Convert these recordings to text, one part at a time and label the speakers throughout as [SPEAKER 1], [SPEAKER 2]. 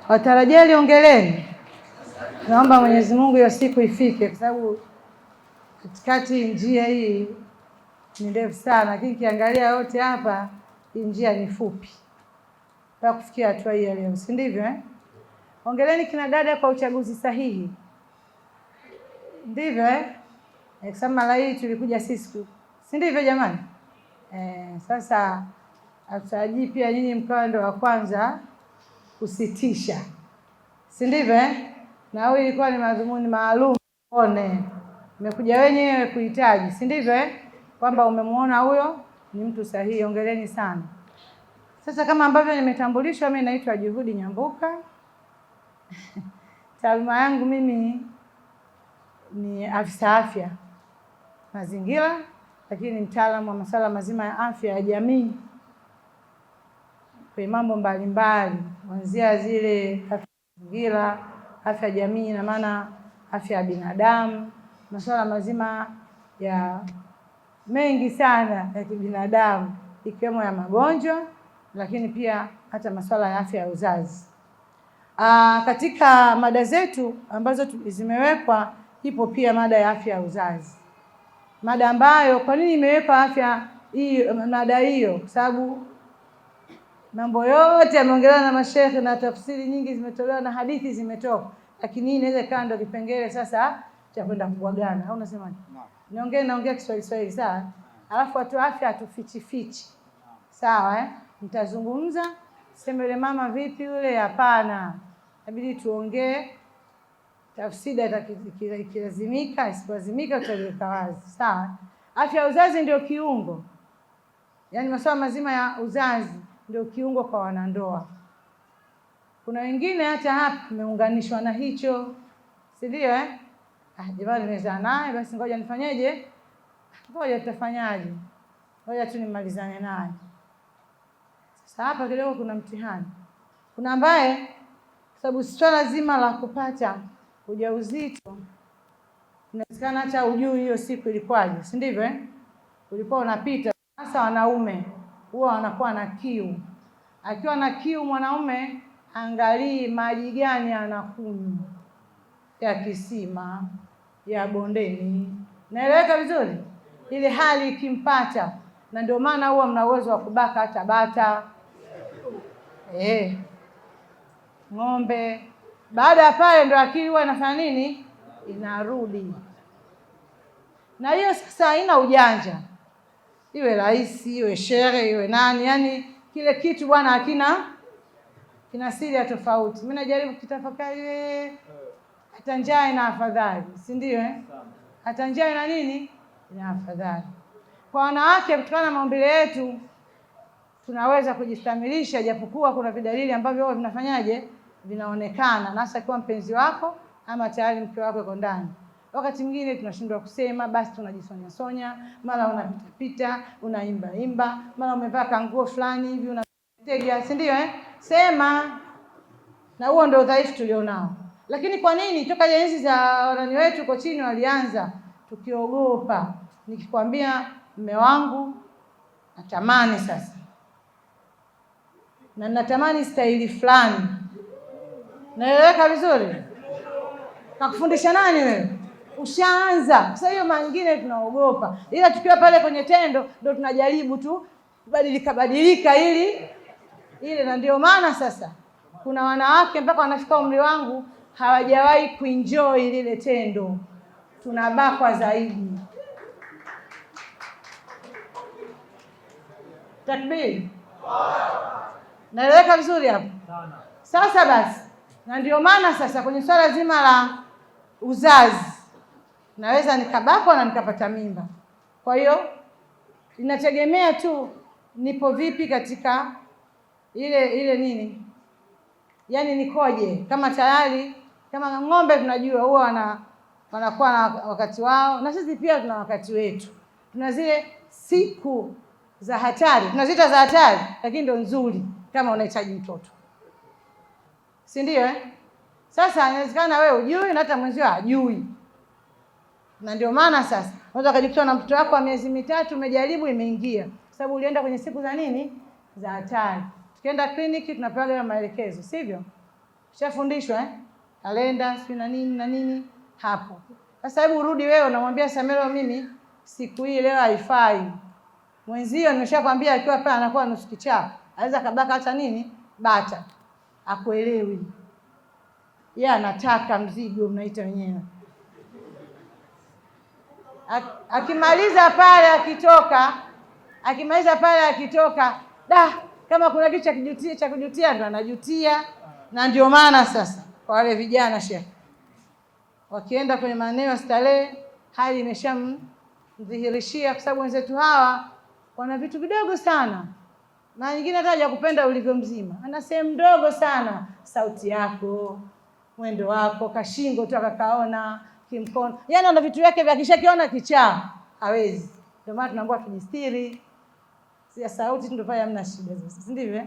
[SPEAKER 1] Watarajia liongeleni. Naomba Mwenyezi Mungu hiyo siku ifike, kwa sababu katikati njia hii ni ndefu sana, lakini kiangalia yote hapa hii njia ni fupi mpaka kufikia hatua hii leo, si ndivyo eh? Ongeleni kina dada kwa uchaguzi sahihi, ndivyo eh? Kama mara hii tulikuja sisi, si ndivyo jamani? Sasa hatutarajii pia nyinyi mkawa ndio wa kwanza kusitisha, si ndivyo eh? Na huyu ilikuwa ni madhumuni maalum, one mmekuja wenyewe kuhitaji, si ndivyo eh? Kwamba umemuona huyo ni mtu sahihi. Ongeleni sana. Sasa kama ambavyo nimetambulishwa, mimi naitwa Juhudi Nyambuka. Taaluma yangu mimi ni afisa afya mazingira, lakini ni mtaalamu wa masuala mazima ya afya ya jamii kwa mambo mbalimbali, kuanzia zile afya mazingira, afya ya jamii na maana afya ya binadamu, masuala mazima ya mengi sana ya kibinadamu ikiwemo ya magonjwa, lakini pia hata masuala ya afya ya uzazi. Katika mada zetu ambazo zimewekwa ipo pia mada ya afya ya uzazi. Mada ambayo kwa nini imewekwa afya hii mada hiyo? Kwa sababu mambo yote yameongelewa na mashehe na tafsiri nyingi zimetolewa na hadithi zimetoka. Lakini hii inaweza ikawa ndio kipengele sasa cha kwenda kubwagana. Au unasemaje? Naongea Kiswahili sawa? Alafu watu afya hatufichi. Sawa eh? Mtazungumza, sema yule mama vipi yule, hapana. Inabidi tuongee tafsiri ikilazimika, isipolazimika tutaweka wazi. Sawa? Afya ya uzazi ndio kiungo. Yaani masuala mazima ya uzazi ndio kiungo kwa wanandoa. Kuna wengine hata hapa tumeunganishwa na hicho. Si ndio eh? Jamani nimezaa naye basi ngoja nifanyeje? Ngoja tutafanyaje? Ngoja tu nimalizane naye. Sasa hapa kidogo kuna mtihani. Kuna ambaye sababu swala zima la kupata ujauzito inawezekana hata ujui hiyo siku ilikuwaje, si ndivyo eh? Ulikuwa unapita. Sasa wanaume huwa wanakuwa na kiu. Akiwa na kiu mwanaume angalii maji gani anakunywa, ya kisima, ya bondeni. Naeleweka vizuri? Ile hali ikimpata, na ndio maana huwa mna uwezo wa kubaka hata bata, ng'ombe. Baada ya pale ndio akili huwa inafanya nini? Inarudi. Na hiyo sasa haina ujanja. Iwe rahisi, iwe shere, iwe nani, yani kile kitu bwana kina siri ya tofauti. Mimi najaribu kitafakari, hata njaa ina afadhali, si ndio eh? Hata njaa ina nini? Ina afadhali. Kwa wanawake kutokana na maumbile yetu tunaweza kujistamilisha, japokuwa kuna vidalili ambavyo huwa vinafanyaje? Vinaonekana. Na hasa kwa mpenzi wako ama tayari mke wako yuko ndani. Wakati mwingine tunashindwa kusema, basi tunajisonya sonya, mara unapita pita, unaimba, mara umevaa kanguo fulani hivi unatega, si ndio eh? Sema. Na huo ndio udhaifu tulionao. Lakini kwa nini toka enzi za wanani wetu kwa chini walianza tukiogopa? Nikikwambia mume wangu natamani sasa, na natamani staili fulani, naeleweka vizuri? Nakufundisha nani wewe? Ushaanza. Sasa hiyo mangine tunaogopa. Ila tukiwa pale kwenye tendo ndio tunajaribu tu kubadilika ili na ndio maana sasa kuna wanawake mpaka wanafika umri wangu hawajawahi kuenjoy lile tendo. Tunabakwa zaidi. Takbir. Naeleweka vizuri hapo? Sasa basi. Na ndio maana sasa kwenye swala zima la uzazi naweza nikabakwa na nikapata mimba. Kwa hiyo inategemea tu nipo vipi katika ile nini? Yaani nikoje? Kama tayari kama ng'ombe tunajua huwa wanakuwa na wakati wao, na sisi pia tuna wakati wetu. Tuna zile siku za hatari, tunaziita za hatari, lakini ndio nzuri kama unahitaji mtoto. Si ndio eh? Sasa inawezekana wewe hujui na hata mwenzio hajui. Na ndio maana sasa unaweza kujikuta na mtoto wako wa miezi mitatu umejaribu imeingia. Sababu ulienda kwenye siku za nini? Za hatari. Tukienda kliniki tunapewa maelekezo, sivyo? Ushafundishwa kalenda si na nini na nini hapo. Sasa hebu urudi wewe unamwambia Samelo, mimi siku hii leo haifai. Mwenzio nimeshakwambia akiwa pale anakuwa nusu kichaa. Anaweza kabaka hata nini? Bata. Akuelewi. Yeye anataka mzigo mnaita wenyewe. Akimaliza pale akitoka, kama kuna kitu cha kujutia ndo anajutia. Na ndio maana sasa kwa wale vijana shekhi, wakienda kwenye maeneo ya starehe, hali imeshamdhihirishia, kwa sababu wenzetu hawa wana vitu vidogo sana. Na nyingine hata hajakupenda ulivyo mzima, ana sehemu ndogo sana, sauti yako, mwendo wako, kashingo tu akakaona, kimkono, yaani ana vitu vyake vya kishakiona kichaa hawezi. Ndio maana tunaambiwa tujistiri, si sauti ndio pale hamna shida sasa, si ndivyo?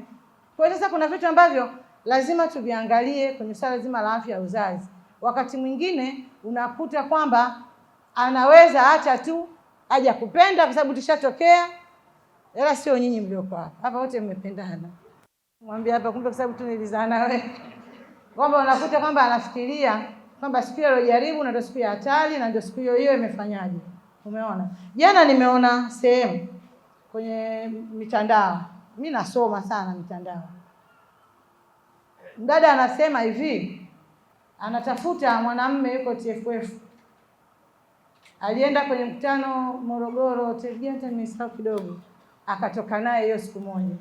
[SPEAKER 1] Kwa hiyo sasa kuna vitu ambavyo lazima tuviangalie kwenye swala zima la afya ya uzazi. Wakati mwingine unakuta kwamba anaweza acha tu aje kupenda kwa sababu tushatokea, ila sio nyinyi mlioko hapa. Hapa wote mmependana. Mwambie hapa kumbe kwa sababu tu nilizana wewe. Kwamba unakuta kwamba anafikiria kwamba siku ile alojaribu na ndio siku ya hatari na ndio siku hiyo imefanyaje. Umeona? Jana nimeona sehemu kwenye mitandao. Mimi nasoma sana mitandao. Mdada anasema hivi, anatafuta mwanamume yuko TFF. Alienda kwenye mkutano Morogoro, hata nimesahau kidogo. Akatoka naye hiyo siku moja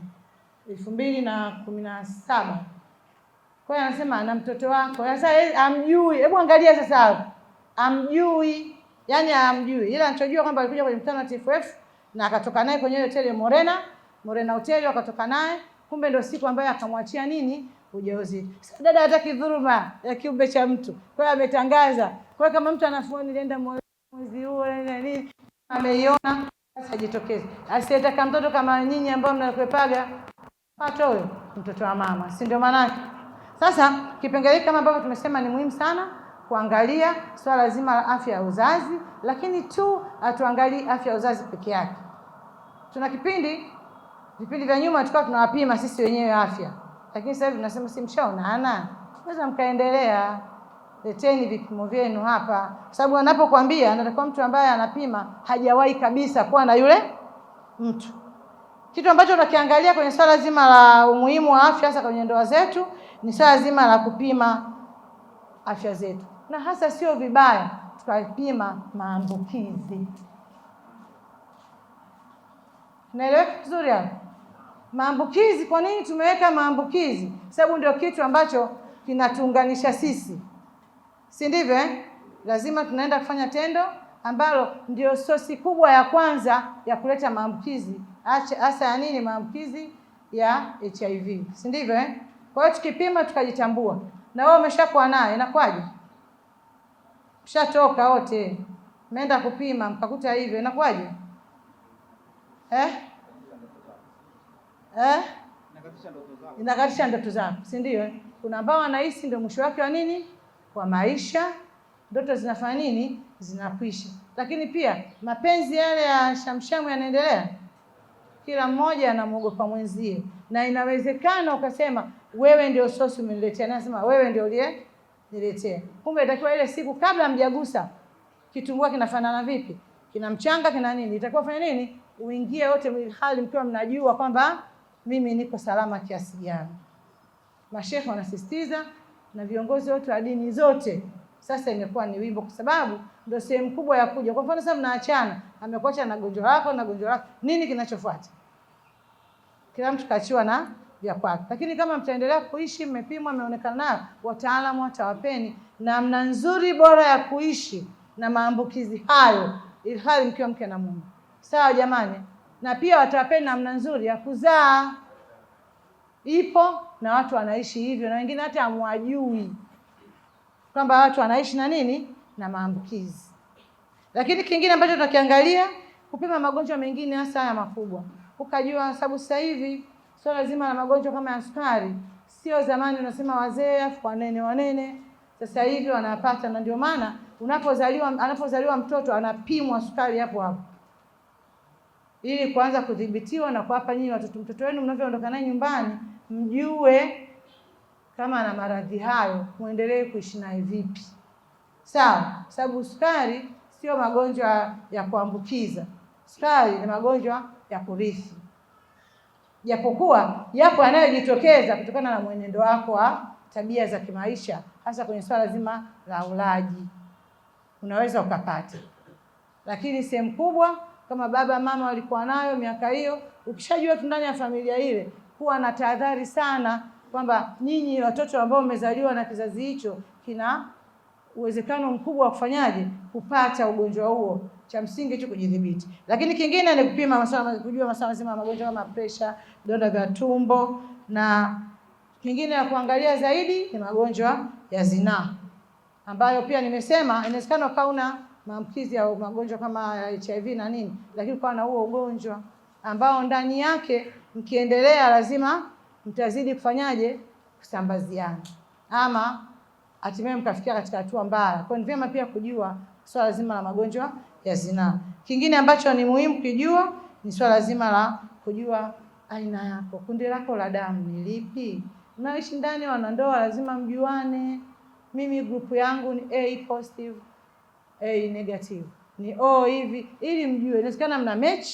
[SPEAKER 1] 2017. Kwa hiyo anasema ana mtoto wako. Sasa amjui. Hebu angalia sasa hapo. Amjui. Yaani amjui. Ila anachojua kwamba alikuja kwenye mkutano wa TFF na akatoka naye kwenye hoteli Morena Hotel, akatoka naye. Kumbe ndio siku ambayo akamwachia nini? Ujauzito. Sasa dada hataki dhuluma ya kiumbe cha mtu. Kwa hiyo ametangaza. Kwa hiyo kama mtu anafua nilienda mwezi huo na nini, ameiona, sasa jitokeze. Asiyetaka mtoto kama nyinyi ambao mnakwepaga, atoe mtoto wa mama. Si ndio maana? Sasa kipengele kama ambavyo tumesema ni muhimu sana kuangalia swala zima la afya ya uzazi, lakini tu atuangalie afya ya uzazi peke yake. Tuna vipindi vya nyuma tulikuwa tunawapima sisi wenyewe afya. Lakini sasa hivi tunasema si mshaonana, naweza mkaendelea, leteni vipimo vyenu hapa. Kwa sababu anapokuambia anatakuwa mtu ambaye anapima hajawahi kabisa kuwa na yule mtu. Kitu ambacho tunakiangalia kwenye swala zima la umuhimu wa afya hasa kwenye ndoa zetu ni swala zima la kupima afya zetu. Na hasa sio vibaya tukapima maambukizi. Naeleweka vizuri hapo? Maambukizi, kwa nini tumeweka maambukizi? Sababu ndio kitu ambacho kinatuunganisha sisi. Si ndivyo Lazima tunaenda kufanya tendo ambalo ndio sosi kubwa ya kwanza ya kuleta maambukizi. Hasa ya nini? Maambukizi ya HIV. Si ndivyo Kwa hiyo tukipima tukajitambua. Na wewe umeshakuwa naye, inakwaje? Mshatoka wote. Mmeenda kupima mkakuta hivyo, inakwaje? Inakatisha ndoto zako, si ndio? Kuna ambao wanahisi ndio mwisho wake wa nini? Kwa maisha. Ndoto zinafanya nini? Zinakwisha. Lakini pia mapenzi yale ya shamshamu yanaendelea. Kila mmoja anamuogopa mwenzie. Na inawezekana ukasema wewe ndio sosi umeniletea. Nasema wewe ndio niletea. Kumbe itakiwa ile siku kabla mjagusa kitumbua kinafanana vipi? Kina mchanga, kina nini? Itakuwa fanya nini? Uingie wote hali mkiwa mnajua kwamba mimi niko salama kiasi gani. Mashehe wanasisitiza na viongozi wote wa dini zote. Sasa imekuwa ni wimbo kwa sababu ndio sehemu kubwa ya kuja. Kwa mfano sasa mnaachana, amekuacha na gonjwa lako na gonjwa lako. Nini kinachofuata? Kila mtu kachiwa na vya kwake. Lakini kama mtaendelea kuishi, mmepimwa, mmeonekana nao, wataalamu watawapeni namna nzuri bora ya kuishi na maambukizi hayo ili hali mkiwa mke na mume. Sawa jamani? Na pia watawapeni namna nzuri ya kuzaa. Ipo na watu wanaishi hivyo na wengine hata hamwajui kwamba watu wanaishi na nini? Na maambukizi. Lakini kingine ambacho tunakiangalia, kupima magonjwa mengine hasa haya makubwa. Ukajua sababu sasa hivi swala zima la magonjwa kama ya sukari, sio zamani unasema wazee afu wanene. Sasa hivi wanapata, na ndio maana anapozaliwa mtoto anapimwa sukari hapo hapo. Ili kuanza kudhibitiwa na kuwapa nyinyi mtoto wenu mnavyoondoka naye nyumbani, mjue kama ana maradhi hayo muendelee kuishi naye vipi. Sawa, sababu sukari sio magonjwa ya kuambukiza. Sukari ni magonjwa ya kurithi, japokuwa yapo yanayojitokeza kutokana na mwenendo wako wa tabia za kimaisha, hasa kwenye swala zima la ulaji, unaweza ukapata. Lakini sehemu kubwa kama baba mama walikuwa nayo miaka hiyo, ukishajua tu ndani ya familia ile, kuwa na tahadhari sana kwamba nyinyi watoto ambao mmezaliwa na kizazi hicho kina uwezekano mkubwa wa kufanyaje, kupata ugonjwa huo. Cha msingi tu kujidhibiti. Lakini kingine ni kupima masuala, kujua masuala mazima magonjwa kama pressure, donda vya tumbo, na kingine ya kuangalia zaidi ni magonjwa ya zinaa, ambayo pia nimesema inawezekana ukauna maambukizi ya magonjwa kama HIV na nini, lakini kwa na huo ugonjwa ambao ndani yake mkiendelea lazima mtazidi kufanyaje, kusambaziana, ama hatimaye mkafikia katika hatua mbaya. Kwa ni vyema pia kujua swala zima la magonjwa ya zinaa. Kingine ambacho ni muhimu kujua ni swala zima la kujua aina yako, kundi lako la damu ni lipi. Mnaishi ndani wanandoa lazima mjuane. Mimi grupu yangu ni A positive, A negative, ni O hivi, ili mjue. Inawezekana mna match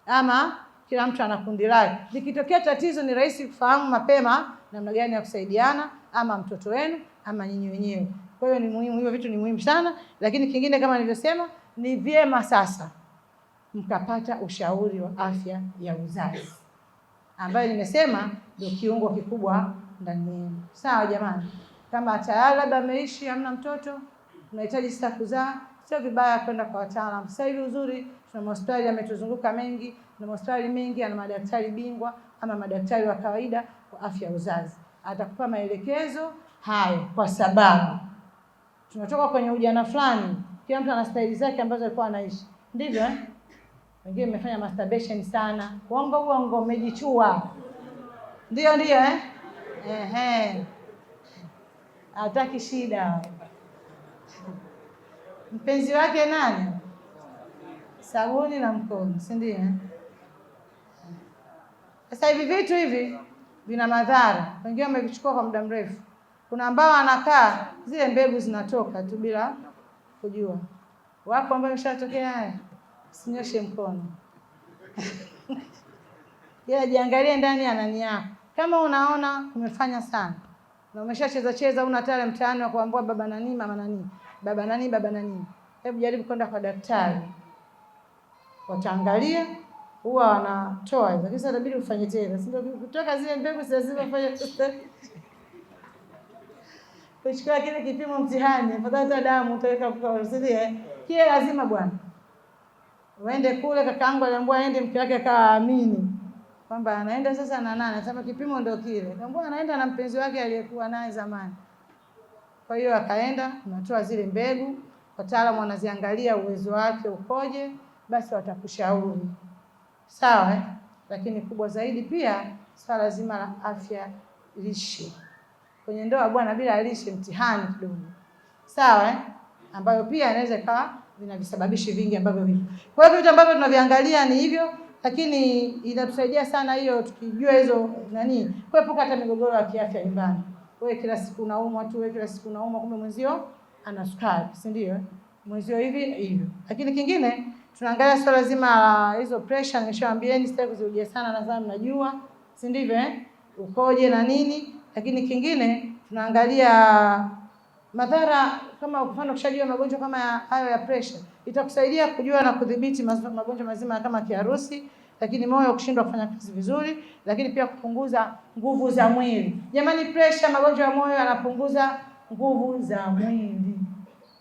[SPEAKER 1] ama kila mtu ana kundi lake. Likitokea tatizo ni rahisi kufahamu mapema namna gani ya kusaidiana, ama mtoto wenu ama nyinyi wenyewe. Kwa hiyo ni muhimu, hivyo vitu ni muhimu sana. Lakini kingine kama nilivyosema, ni vyema sasa mkapata ushauri wa afya ya uzazi, ambayo nimesema ndio kiungo kikubwa ndani yenu. Sawa jamani? Kama tayari labda ameishi hamna mtoto, unahitaji sasa kuzaa, sio vibaya kwenda kwa wataalamu. Sasa hivi uzuri tuna hospitali yametuzunguka mengi, na hospitali mengi ana madaktari bingwa ama madaktari wa kawaida wa afya ya uzazi. Atakupa maelekezo hayo, kwa sababu tunatoka kwenye ujana fulani, kila mtu ana staili zake ambazo alikuwa anaishi. Ndivyo wengine mmefanya masturbation sana. Uongo umejichua. Ndio hataki shida. Mpenzi wake nani? Sabuni na mkono, si ndio? Sasa hivi vitu hivi vina madhara. Wengine wamevichukua kwa muda mrefu. Kuna ambao anakaa zile mbegu zinatoka tu bila kujua. Wapo ambao imeshatokea haya. Sinyoshe mkono. Yeye jiangalie ndani ya nani yako. Kama unaona umefanya sana na umeshacheza una tale mtaani wa kuambia baba nani mama nani, baba nani, hebu jaribu kwenda kwa daktari. Wataangalia, huwa wanatoa hizo. Kisa inabidi ufanye tena. Sio kutoka zile mbegu lazima ufanye kuchukua kile kipimo mtihani, pata damu utaweka kwa usilie. Kile lazima bwana. Uende kule, kakaangu aliambiwa aende, mke wake akaamini kwamba anaenda sasa na nani, anasema kipimo ndio kile. Akaambiwa anaenda na mpenzi wake aliyekuwa naye zamani. Kwa hiyo akaenda, unatoa zile mbegu, wataalamu wanaziangalia uwezo wake ukoje, basi watakushauri. Sawa Lakini kubwa zaidi pia swala zima la afya lishe. Kwenye ndoa bwana, bila lishe mtihani kidogo. Sawa ambayo pia inaweza ikawa vina visababishi vingi ambavyo vipo. Kwa hiyo vitu ambavyo tunaviangalia ni hivyo, lakini inatusaidia sana hiyo tukijua hizo kuepuka hata migogoro ya kiafya nyumbani. Wewe kila siku unaumwa tu, kumbe mwenzio ana sukari, si ndio? Mwenzio hivi. Lakini kingine tunaangalia swala zima la hizo pressure, nimeshawaambieni sitaki kuzirudia sana, nadhani mnajua, si ndivyo ukoje na nini. Lakini kingine tunaangalia madhara, kama kwa mfano kushajua magonjwa kama hayo ya pressure, itakusaidia kujua na kudhibiti magonjwa mazima kama kiharusi, lakini moyo kushindwa kufanya kazi vizuri, lakini pia kupunguza nguvu za mwili. Jamani, pressure, magonjwa ya moyo yanapunguza nguvu za mwili.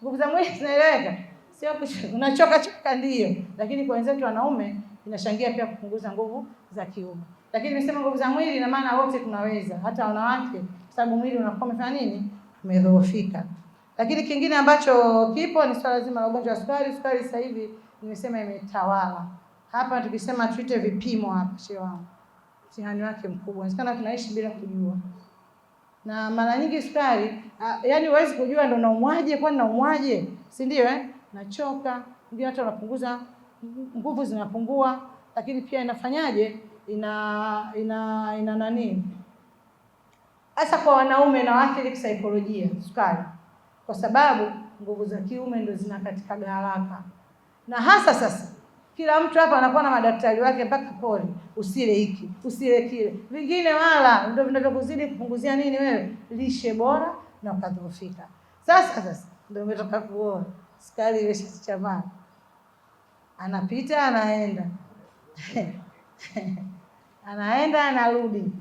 [SPEAKER 1] Nguvu za mwili zinaeleweka? Sio unachoka ndio, lakini kwa wenzetu wanaume inachangia pia kupunguza nguvu za kiume. Lakini nimesema nguvu za mwili ina maana wote tunaweza, hata wanawake, sababu mwili unakuwa umefanya umedhoofika. Lakini kingine ambacho kipo ni swala zima la ugonjwa wa sukari. Sukari sasa hivi nimesema imetawala. Hapa tukisema tuite vipimo hapa, shehe wangu, mtihani wake mkubwa. Inawezekana tunaishi bila kujua. Na mara nyingi sukari, huwezi kujua ndo naumwaje, kwani naumwaje? Si ndio Nachoka, ndio hata unapunguza nguvu zinapungua, lakini pia inafanyaje? Ina hasa kwa wanaume na waathiri kisaikolojia sukari, kwa sababu nguvu za kiume ndio zinakatika haraka. Na hasa sasa kila mtu hapa anakuwa na madaktari wake mpaka pole, usile hiki, usile kile. Vingine wala ndio vinavyokuzidi kupunguzia nini wewe? Lishe bora na ukadhoofika. Sasa ndio umetoka kuona sukari imeshachamaa. Anapita anaenda. Anaenda anarudi.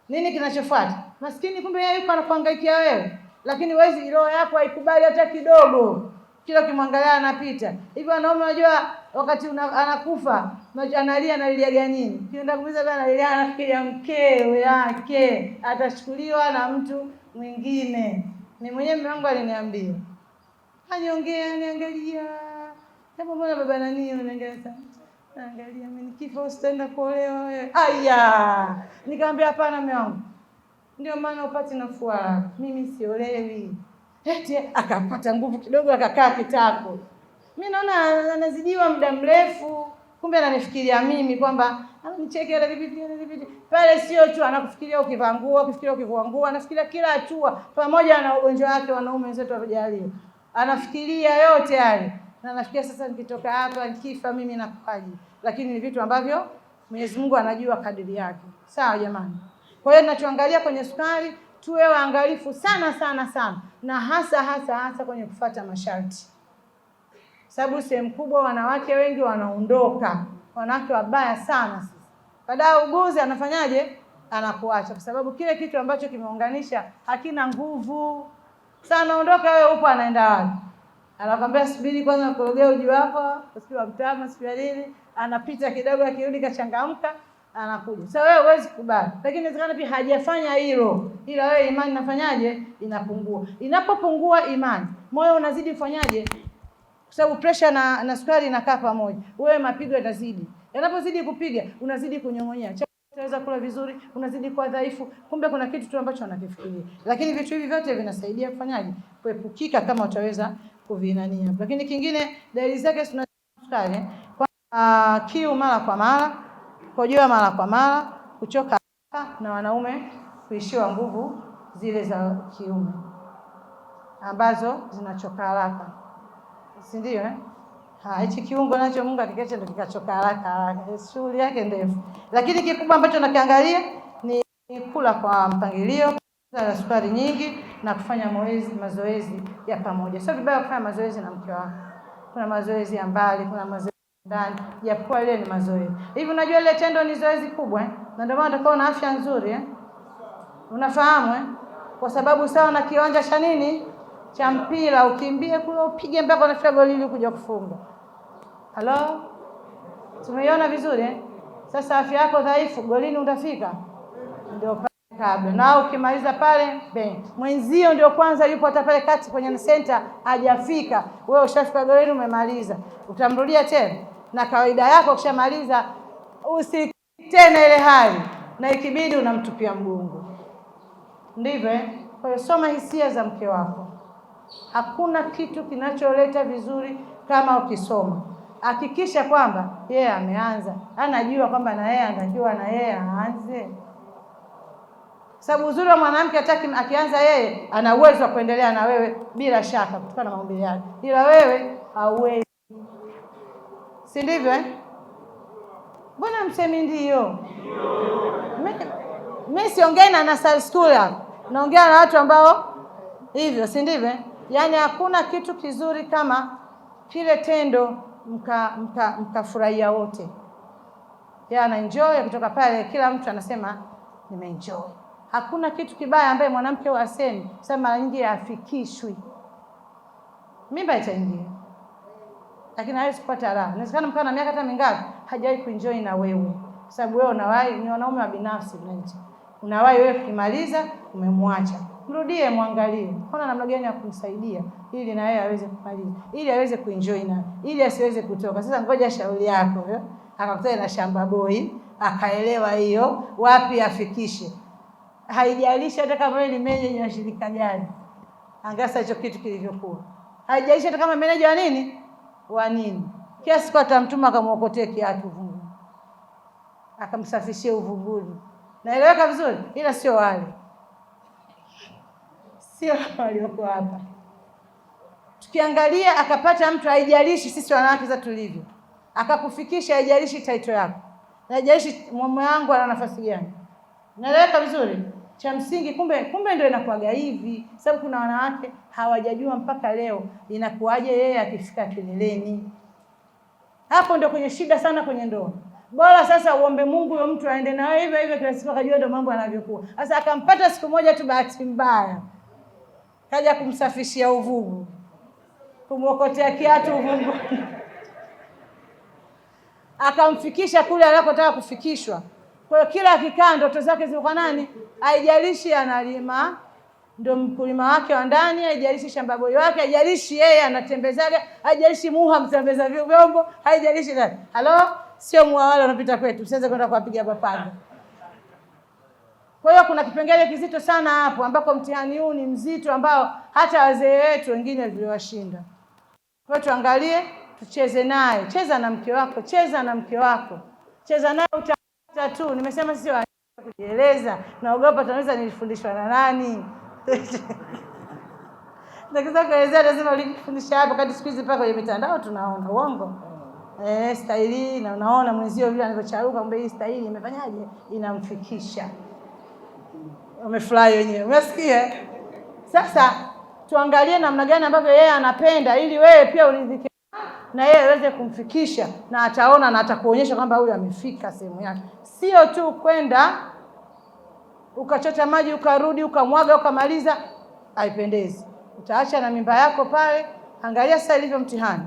[SPEAKER 1] Nini kinachofuata? Maskini kumbe yeye yuko anakuhangaikia wewe. Lakini wewe roho yako haikubali hata kidogo. Kila ukimwangalia anapita. Hivi wanaume unajua wakati anakufa, analia gani? Kienda kuuliza bwana analia anafikiria mkewe yake atachukuliwa na mtu mwingine. Ni mwenyewe mume wangu aliniambia. Niangalia. Hebu mbona baba nani unaangalia sana? Angalia mimi nikifa usitaenda kuolewa wewe. Aya. Nikamwambia hapana mume wangu. Ndio maana upate nafuu haraka. Mimi siolewi. Eti akapata nguvu kidogo akakaa kitako. Mimi naona anazidiwa muda mrefu. Kumbe ananifikiria mimi kwamba ananicheki ile vipi. Pale sio tu anakufikiria ukivaa nguo, ukifikiria ukivua nguo, anafikiria kila hatua pamoja na ugonjwa wake wanaume wenzetu wajaliwa. Anafikiria yote yale. Na nafikiria sasa nikitoka hapa nikifa mimi nakufaje. Lakini ni vitu ambavyo Mwenyezi Mungu anajua kadiri yake. Sawa jamani. Kwa hiyo tunachoangalia kwenye sukari tuwe waangalifu sana na hasa kwenye kufuata masharti. Sababu sehemu kubwa wanawake wengi wanaondoka. Wanawake wabaya sana sisi. Baada uguzi anafanyaje? Anakuacha kwa sababu kile kitu ambacho kimeunganisha hakina nguvu. Sasa anaondoka wewe upo anaenda wapi? Anakwambia subiri kwanza kurogea uji wako, usiwe mtamu, usiwe nini, anapita kidogo akirudi kachangamka, anakuja. Sasa wewe huwezi kubali. Lakini inawezekana pia hajafanya hilo. Ila wewe imani inafanyaje? Inapungua. Inapopungua imani, moyo unazidi kufanyaje? Kwa sababu pressure na sukari inakaa pamoja. Wewe mapigo yatazidi. Yanapozidi kupiga, unazidi kunyong'onyea. Unaweza kula vizuri, unazidi kuwa dhaifu. Kumbe kuna kitu tu ambacho unakifikiria. Lakini vitu hivi vyote vinasaidia kufanyaje? Kuepukika kama utaweza kuvinania. Lakini kingine dalili zake tuna sukari, kwa kiu mara kwa mara, kukojoa mara kwa mara, kuchoka na wanaume kuishiwa nguvu zile za kiume ambazo zinachoka haraka. Si ndio hichi kiungo nacho Mungu akikiacha ndio kikachoka haraka. Shughuli yake ndefu. Lakini kikubwa ambacho nakiangalia ni kula kwa mpangilio, na sukari nyingi na kufanya mazoezi ya pamoja. Sio vibaya kufanya mazoezi na mke wako. Kuna mazoezi ya mbali, kuna mazoezi ndani. Japokuwa ile ni mazoezi. Hivi unajua ile tendo ni zoezi kubwa Na ndio maana utakao na afya nzuri Unafahamu Kwa sababu sawa na kiwanja cha nini? Cha mpira, ukimbie kule upige mpaka unafika goli ili kuja kufunga. Halo? Tumeiona vizuri Sasa afya yako dhaifu, golini utafika? Ndio pale kabla. Na ukimaliza pale, mwenzio ndio kwanza yupo hata pale kati kwenye center hajafika. Wewe ushafika golini umemaliza. Utamrudia tena. Na kawaida yako ukishamaliza usitene ile hali. Na ikibidi unamtupia mgongo. Ndivyo Kwa hiyo soma hisia za mke wako. Hakuna kitu kinacholeta vizuri kama ukisoma. Hakikisha kwamba yeye ameanza. Anajua kwamba na yeye anatakiwa na yeye aanze. Sababu uzuri wa mwanamke akianza yeye ana uwezo wa kuendelea na wewe bila shaka kutokana na maumbile yake. Ila wewe hauwezi. Si ndivyo Mbona msemi ndio? Mimi siongei na nursery school hapa. Naongea na watu ambao hivyo, si ndivyo? Yaani hakuna kitu kizuri kama kile tendo mkafurahia wote. Yeye ana enjoy kutoka pale kila mtu anasema nimeenjoy. Hakuna kitu kibaya ambaye mwanamke asemi, sema mara nyingi afikishwi. Mimba itaingia. Lakini hawezi kupata raha. Inawezekana mkana miaka hata mingapi hajawahi kuenjoy na wewe. Sababu wewe unawahi ni wanaume wa binafsi mnanchi. Unawahi wewe kumaliza umemwacha. Mrudie muangalie. Kuna namna gani ya kumsaidia ili na yeye aweze kumaliza. Ili aweze kuenjoy na ili asiweze kutoka. Sasa ngoja shauri yako akakutana na shamba boy, akaelewa hiyo wapi afikishe. Haijalishi hata kama wewe ni meneja wa shirika gani. Angasa hicho kitu kilivyokuwa. Haijalishi hata kama meneja wa nini? Wa nini? Kiasi kwa atamtuma akamuokotee kiatu vumbi. Akamsafishie uvunguni. Naeleweka vizuri? Ila sio wale. sio waliokuwa hapa. Tukiangalia akapata mtu, haijalishi sisi wanawake za tulivyo, akakufikisha, haijalishi title yako, haijalishi mume wangu ana nafasi gani, naeleweka vizuri. Cha msingi kumbe ndio inakuwaga hivi, sababu kuna wanawake hawajajua mpaka leo inakuwaje yeye akifika kileleni. Hapo ndio kwenye shida sana kwenye ndoa. Bora sasa uombe Mungu huyo mtu aende na wewe hivyo hivyo kila siku, akajua ndio mambo yanavyokuwa. Sasa akampata siku moja tu bahati mbaya, kaja kumsafishia uvugu, kumwokotea kiatu uvugu akamfikisha kule anakotaka kufikishwa. Kwa hiyo kila akikaa ndoto zake ziko kwa nani? Haijalishi analima, ndio mkulima wake wa ndani, haijalishi shamba boy wake, haijalishi yeye anatembezaga, haijalishi muha mtembeza vyombo, haijalishi nani. Halo, sio muha wale wanapita kwetu, usianze kwenda kuwapiga papanga. Kwa hiyo kuna kipengele kizito sana hapo, ambako mtihani huu ni mzito, ambao hata wazee wetu wengine viliwashinda. Kwa hiyo tuangalie, tucheze naye. Cheza na mke wako, cheza na mke wako, cheza naye utapata tu. Nimesema sisi wa kujieleza, naogopa tunaweza nilifundishwa na nani. Nataka kuelezea, lazima ulifundisha hapo, kati siku hizi paka kwenye mitandao tunaona uongo. Staili na unaona mwenzio vile anavyocharuka, kumbe hii staili imefanyaje, inamfikisha. Umefurahi wenyewe, umesikia? Sasa tuangalie namna gani ambavyo yeye anapenda, ili wewe pia uridhike na yeye aweze kumfikisha, na ataona na atakuonyesha kwamba huyu amefika sehemu yake. Sio tu kwenda ukachota maji ukarudi ukamwaga ukamaliza, haipendezi. Utaacha na mimba yako pale. Angalia sasa ilivyo mtihani.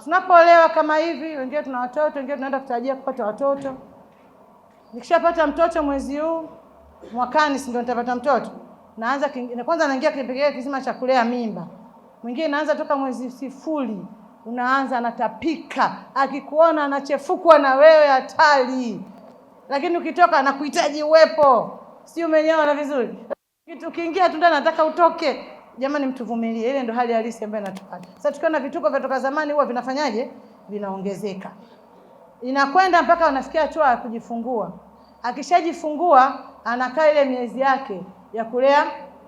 [SPEAKER 1] Tunapoolewa kama hivi, wengine tuna watoto, wengine tunaenda kutarajia kupata watoto. Nikishapata mtoto mwezi huu, mwakani si ndio nitapata mtoto. Naanza kwanza naingia kipengele kizima cha kulea mimba. Mwingine naanza toka mwezi sifuri, unaanza anatapika, akikuona anachefukwa na wewe hatari. Lakini ukitoka anakuhitaji uwepo. Si umeelewa vizuri? Kitu kiingia tu ndani nataka utoke. Jamani, mtuvumilie. Ile ndio hali halisi ambayo inatupata. Sasa tukiona vituko vya toka zamani huwa vinafanyaje? Vinaongezeka. Inakwenda mpaka unafikia hatua ya kujifungua. Akishajifungua anakaa ile miezi yake ya kulea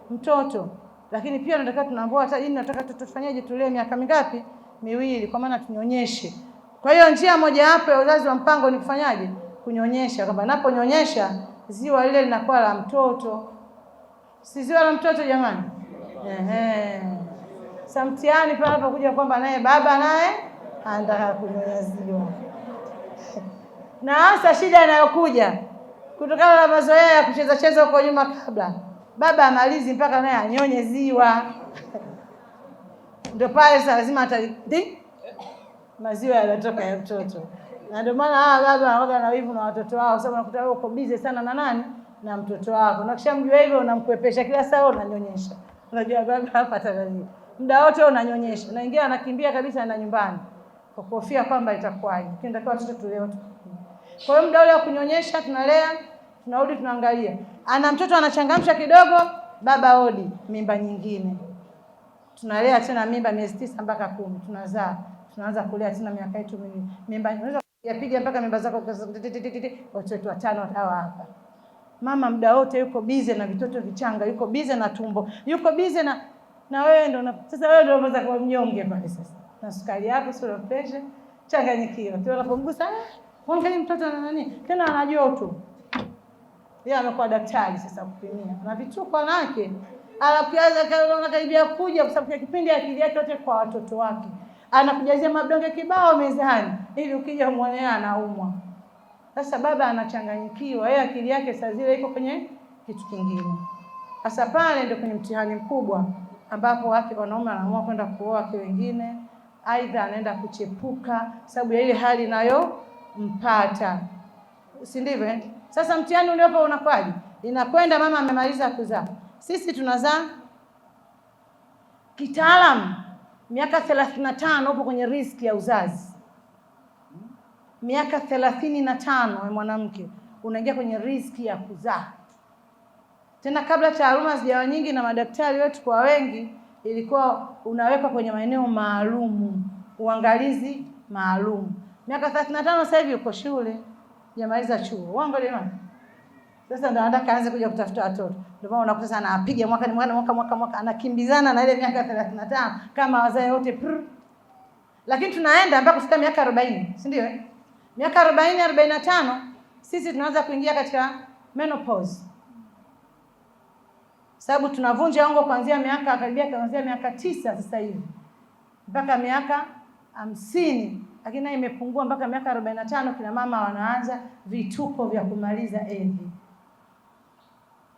[SPEAKER 1] mtoto. Lakini pia tunataka tunaambiwa hata hii nataka tufanyaje, tulee miaka mingapi? 2, kwa maana tunyonyeshe. Kwa hiyo njia moja hapo ya uzazi wa mpango ni kufanyaje? Kunyonyesha. Kwamba naponyonyesha ziwa lile linakuwa la mtoto. Si ziwa la mtoto jamani? Sasa mtihani pale anapokuja kwamba naye baba naye anataka kunyonya ziwa. Na hasa shida inayokuja kutokana na mazoea ya kucheza huko nyuma, kabla baba amalizi mpaka naye anyonye ziwa. Ndio pale sasa lazima maziwa yanatoka ya mtoto. Na ndio maana baba anaoga na wivu na watoto wao, sababu unakuta wewe uko busy sana na nani? Na mtoto wako. Na kishamjua hivyo unamkwepesha kila saa unanyonyesha. Unajua baba hapa tayari. Muda wote unanyonyesha. Na ingia anakimbia kabisa na nyumbani. Kwa kuhofia kwamba itakuwaje. Tunataka watoto tuleo. Kwa hiyo muda ule wa kunyonyesha tunalea, tunarudi tunaangalia. Ana mtoto anachangamsha kidogo, baba odi, mimba nyingine. Tunalea tena mimba miezi 9 mpaka 10, tunazaa. Tunaanza kulea tena miaka yetu mingi. Mimba unaweza kupiga mpaka mimba zako watoto 5 hawa hapa. Mama muda wote yuko busy na vitoto vichanga, yuko busy na tumbo, yuko busy na wewe ndio sasa wewe ndio unaweza kuwa mnyonge pale sasa. Na sukari yako sio pressure, changanyikiwa. Tu unapomgusa, angalia mtoto ana nani? Tena ana joto. Yeye amekuwa daktari sasa kupimia. Na vituko nake. Anakaribia kuja kwa sababu ya kipindi akili yake yote kwa watoto wake. Anakujazia madonge kibao mezani ili ukija muone anaumwa. Sasa baba anachanganyikiwa, yeye akili yake saa zile iko kwenye kitu kingine. Sasa pale ndio kwenye mtihani mkubwa ambapo wake wanaume wanaamua kwenda kuoa wake wengine, aidha anaenda kuchepuka sababu ya ile hali nayo mpata. Si ndivyo? Sasa mtihani uliopo unakwaje? Inakwenda mama amemaliza kuzaa. Sisi tunazaa kitaalamu miaka 35 upo kwenye riski ya uzazi. Miaka 35 ya mwanamke unaingia kwenye riski ya kuzaa. Tena kabla taaluma zijawa nyingi na madaktari wetu kwa wengi, ilikuwa unawekwa kwenye maeneo maalum, uangalizi maalum. Miaka 35 sasa hivi uko shule, jamaliza chuo. Uongo jamani? Sasa ndo anataka aanze kuja kutafuta watoto. Ndio maana unakuta sana apiga mwaka anakimbizana na ile miaka 35 kama wazee wote. Lakini tunaenda mpaka kufika miaka 40, si ndio? Miaka 40, 45 sisi tunaanza kuingia katika menopause. Sababu tunavunja ungo kuanzia miaka kuanzia miaka 9 sasa hivi mpaka miaka 50, lakini nayo imepungua mpaka miaka 45 kina mama wanaanza vituko vya kumaliza hedhi.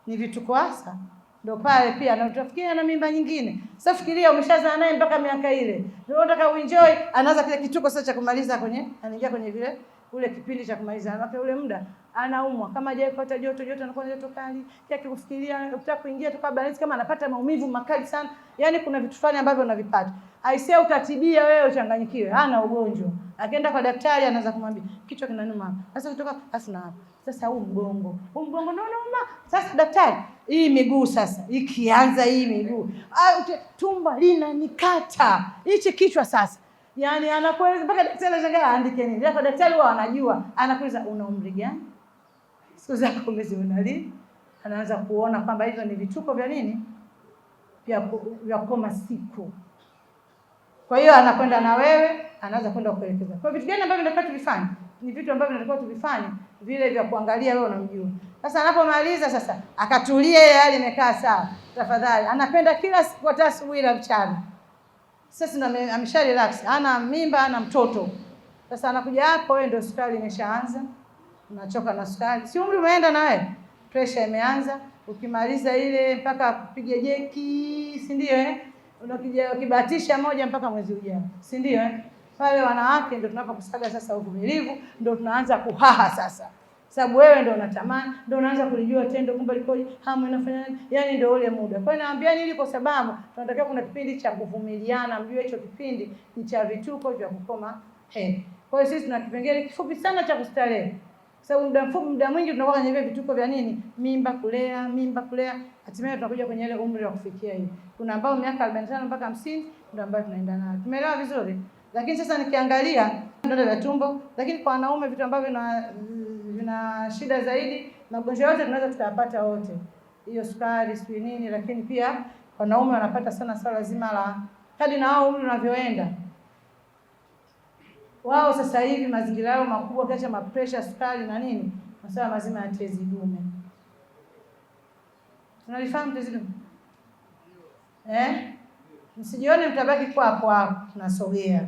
[SPEAKER 1] Ni vituko hasa. Ndio pale pia na utafikiria na mimba nyingine. Sasa fikiria umeshazaa naye mpaka miaka ile. Ndio unataka uenjoy, anaanza kile kituko sasa cha kumaliza anaingia kwenye vile ule kipindi cha kumaliza. Anapo ule muda anaumwa. Kama hajawahi kupata joto anakuwa na joto kali. Kia kufikiria unataka kuingia tu kabla kama anapata maumivu makali sana. Yaani kuna vitu fulani ambavyo unavipata. Aisee utatibia wewe uchanganyikiwe. Hana ugonjwa. Akienda kwa daktari anaanza kumwambia kichwa kinanuma hapa. Sasa kutoka afu na hapa. Sasa huu mgongo naona sasa daktari hii miguu sasa ikianza hii miguu tumbo linanikata hichi kichwa sasa, yani anakueleza mpaka daktari anashangaa aandike nini. Hapo daktari wao anajua, anakuuliza una umri gani, siku zako umeziona lini. Anaanza kuona kwamba hizo ni vituko vya nini vya koma siku. Kwa hiyo anakwenda na wewe, anaanza kwenda kuelekeza. Kwa vitu gani ambavyo tunataka tuvifanye? Ni vitu ambavyo tunatakiwa tuvifanye vile vya kuangalia wewe unamjua. Sasa anapomaliza sasa akatulia ile hali imekaa sawa. Tafadhali anapenda kila siku hata asubuhi na mchana. Sasa amesha relax, ana mimba, ana mtoto. Sasa anakuja hapo wewe ndio sukari imeshaanza. Unachoka na sukari. Si umri umeenda na wewe. Pressure imeanza. Ukimaliza ile mpaka kupiga jeki, si ndio ukibahatisha moja mpaka mwezi ujao. Si ndio Pale wanawake ndio tunapokusaga sasa uvumilivu, ndio tunaanza kuhaha sasa. Sababu wewe ndio unatamani, ndio unaanza kulijua tendo kumbe likoje, hamu inafanya nini? Yaani ndio ule muda. Kwa hiyo naambia nini, kwa sababu tunatakiwa kuna kipindi cha kuvumiliana, mjue hicho kipindi ni cha vituko vya kukoma hedhi. Kwa hiyo sisi tuna kipengele kifupi sana cha kustarehe. Sababu muda mwingi tunakuwa kwenye vile vituko vya nini? Mimba kulea. Hatimaye tunakuja kwenye ile umri wa kufikia hivi. Kuna ambao miaka 45 mpaka 50 ndio ambao tunaenda nao. Tumeelewa vizuri? Lakini sasa nikiangalia vidonda vya tumbo, lakini kwa wanaume vitu ambavyo vina shida zaidi, magonjwa yote tunaweza tukayapata wote. Hiyo sukari, sijui nini, lakini pia wanaume wanapata sana swala zima la hadi na wao umri unavyoenda. Wao sasa hivi mazingira yao makubwa kiacha mapresha, sukari na nini, masuala mazima ya tezi dume. Tunalifahamu tezi dume? Msijione mtabaki kwa hapo tunasogea.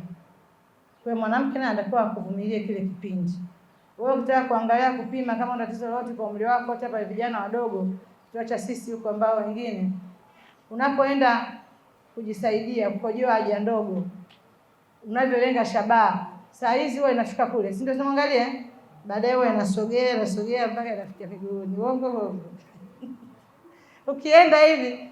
[SPEAKER 1] Kwa mwanamke naye anatakiwa kuvumilia kile kipindi. Wewe ukitaka kuangalia kupima kama una tatizo lolote kwa umri wako, hata vijana wadogo, tuacha sisi huko ambao wengine unapoenda kujisaidia kukojoa haja ndogo, unavyolenga shabaha, saa hizi wewe inafika kule, si ndio? Tunaangalia baadaye wewe inasogea mpaka inafikia miguuni. Uongo. Ukienda hivi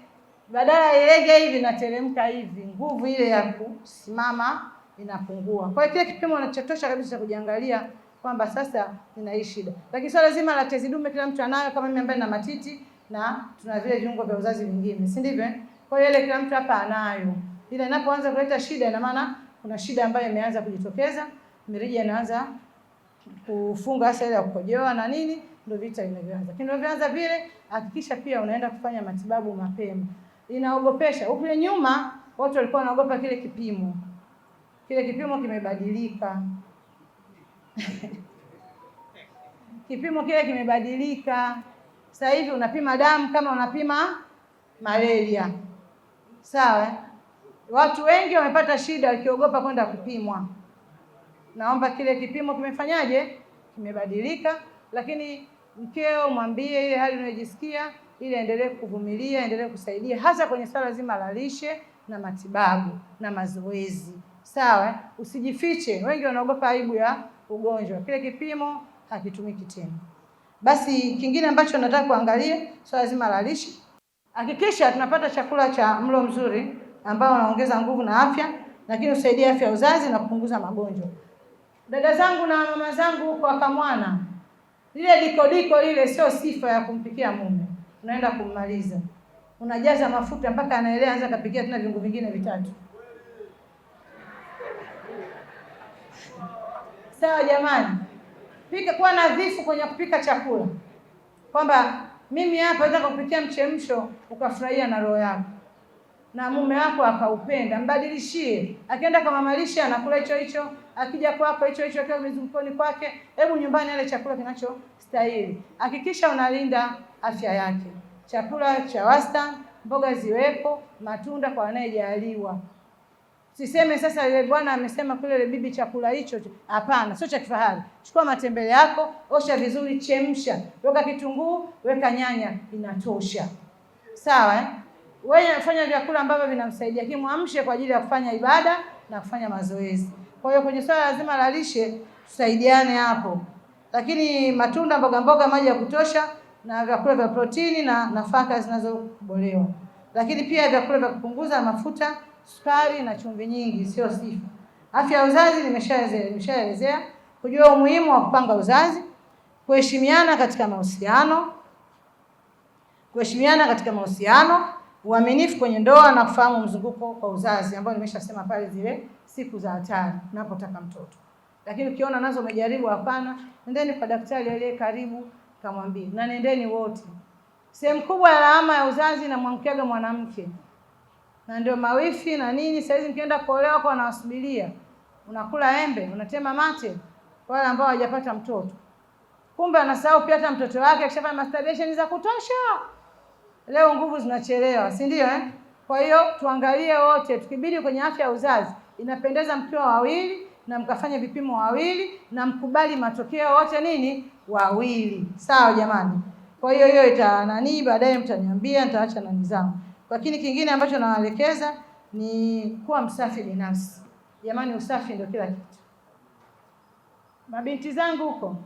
[SPEAKER 1] badala ilege hivi nateremka hivi, nguvu ile ya kusimama inapungua. Kwa hiyo kile kipimo unachotosha kabisa kujiangalia kwamba sasa nina shida. Lakini swala zima la tezi dume kila mtu anayo, kama mimi ambaye nina matiti na tuna vile viungo vya uzazi vingine, si ndivyo? Kwa hiyo ile kila mtu hapa anayo. Ila inapoanza kuleta shida, ina maana kuna shida ambayo imeanza kujitokeza, mirija inaanza kufunga hasa ile ya kukojoa na nini, ndio vita vinavyoanza. Lakini ndio vyanza vile, hakikisha pia unaenda kufanya matibabu mapema. Inaogopesha. Huko nyuma watu walikuwa wanaogopa kile kipimo. Kile kipimo kimebadilika. Kipimo kile kimebadilika. Sasa hivi unapima damu kama unapima malaria. Sawa? Watu wengi wamepata shida wakiogopa kwenda kupimwa. Naomba kile kipimo kimefanyaje? Kimebadilika, lakini mkeo mwambie ile hali unayojisikia ili endelee kuvumilia, endelee kusaidia hasa kwenye swala zima la lishe na matibabu na mazoezi. Sawa? Usijifiche. Wengi wanaogopa aibu ya ugonjwa. Kile kipimo hakitumiki tena. Basi kingine ambacho nataka kuangalia swala zima la lishe. Hakikisha tunapata chakula cha mlo mzuri ambao unaongeza nguvu na afya, lakini usaidia afya ya uzazi na kupunguza magonjwa. Dada zangu na mama zangu kwa Kamwana, lile diko lile sio sifa ya kumpikia mume. Unaenda kummaliza. Unajaza mafuta mpaka anaelea, anza kupikia tena viungo vingine vitatu. Sawa jamani? Pika kwa nadhifu kwenye kupika chakula. kwamba mimi hapa naweza kukupikia mchemsho ukafurahia na roho yako, na mume wako akaupenda, mbadilishie. Akienda kama malisha anakula hicho hicho, akija kwako hicho hicho, akiwa mizungukoni kwake. Hebu nyumbani ale chakula kinachostahili. Hakikisha unalinda afya yake. Chakula cha wastani, mboga ziwepo, matunda kwa anayejaliwa. Siseme sasa yule bwana amesema kule ile bibi chakula hicho. Hapana, sio cha kifahari. Chukua matembele yako, osha vizuri, chemsha. Weka kitunguu, weka nyanya, inatosha. Sawa eh? Wewe fanya vyakula ambavyo vinamsaidia, kimwamshe kwa ajili ya kufanya ibada na kufanya mazoezi. Kwa hiyo kwenye swala lazima la lishe tusaidiane hapo. Lakini matunda, mboga mboga, maji ya kutosha na vyakula vya protini na nafaka zinazobolewa. Lakini pia vyakula vya kupunguza mafuta, sukari na chumvi nyingi sio sifa. Afya ya uzazi nimeshaelezea, kujua umuhimu wa kupanga uzazi, kuheshimiana katika mahusiano, uaminifu kwenye ndoa na kufahamu mzunguko kwa uzazi ambao nimeshasema pale zile siku za hatari unapotaka mtoto. Lakini ukiona nazo umejaribu hapana, nendeni kwa daktari aliye karibu kamwambie, na nendeni wote. Sehemu kubwa ya lawama ya uzazi inamwangukiaga mwanamke. Na ndio mawifi na nini saizi mkienda kuolewa kwa wanawasubiria. Unakula embe, unatema mate wale ambao hawajapata mtoto. Kumbe anasahau pia hata mtoto wake akishafanya masturbation za kutosha. Leo nguvu zinachelewa, si ndio eh? Kwa hiyo tuangalie wote, tukibidi kwenye afya ya uzazi, inapendeza mkiwa wawili na mkafanya vipimo wawili na mkubali matokeo wote nini? Wawili. Sawa jamani? Kwa hiyo baadaye mtaniambia, nitaacha na nidhamu. Lakini kingine ambacho nawaelekeza ni kuwa msafi binafsi. Jamani, usafi ndio kila kitu. Mabinti zangu huko,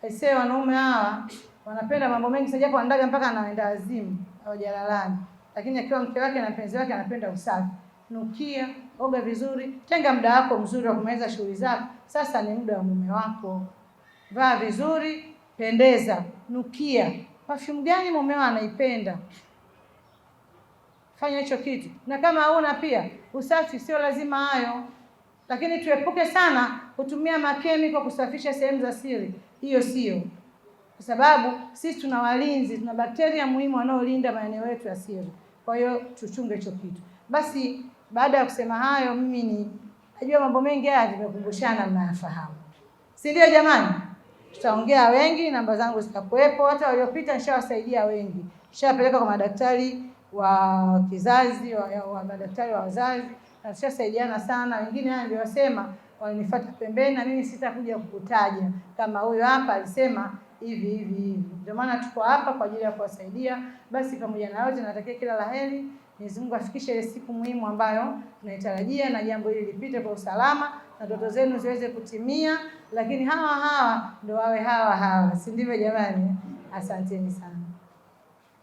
[SPEAKER 1] aisee, wanaume hawa wanapenda mambo mengi sasa, japo andaga mpaka anaenda azimu au jalalani. Lakini akiwa mke wake na mpenzi wake anapenda usafi. Nukia, oga vizuri, tenga muda wako mzuri wa kumaliza shughuli zako. Sasa ni muda wa mume wako. Vaa vizuri, pendeza, nukia. Perfume gani mumeo anaipenda? Fanya hicho kitu. Na kama hauna pia, usafi sio lazima hayo. Lakini tuepuke sana kutumia makemiko kusafisha sehemu za siri. Hiyo sio. Kwa sababu sisi tuna walinzi, tuna bakteria muhimu wanaolinda maeneo yetu ya siri. Kwa hiyo tuchunge hicho kitu. Basi baada ya kusema hayo, mimi najua mambo mengi haya tumekumbushana, mnayafahamu. Si ndio jamani? Tutaongea wengi, namba zangu zitakuwepo, hata waliopita nishawasaidia wengi. Nishapeleka kwa madaktari wa kizazi, wa madaktari wa wazazi, na tushasaidiana sana. Wengine haya ndio wasema walinifuata pembeni, na mimi sitakuja kukutaja kama huyo hapa alisema hivi. Ndio maana tuko hapa kwa ajili ya kuwasaidia. Basi pamoja na yote natakia kila laheri. Mwenyezi Mungu afikishe ile siku muhimu ambayo tunaitarajia, na jambo hili lipite kwa usalama na ndoto zenu ziweze kutimia, lakini hawa ndio wawe hawa. Si ndivyo jamani? Asanteni sana.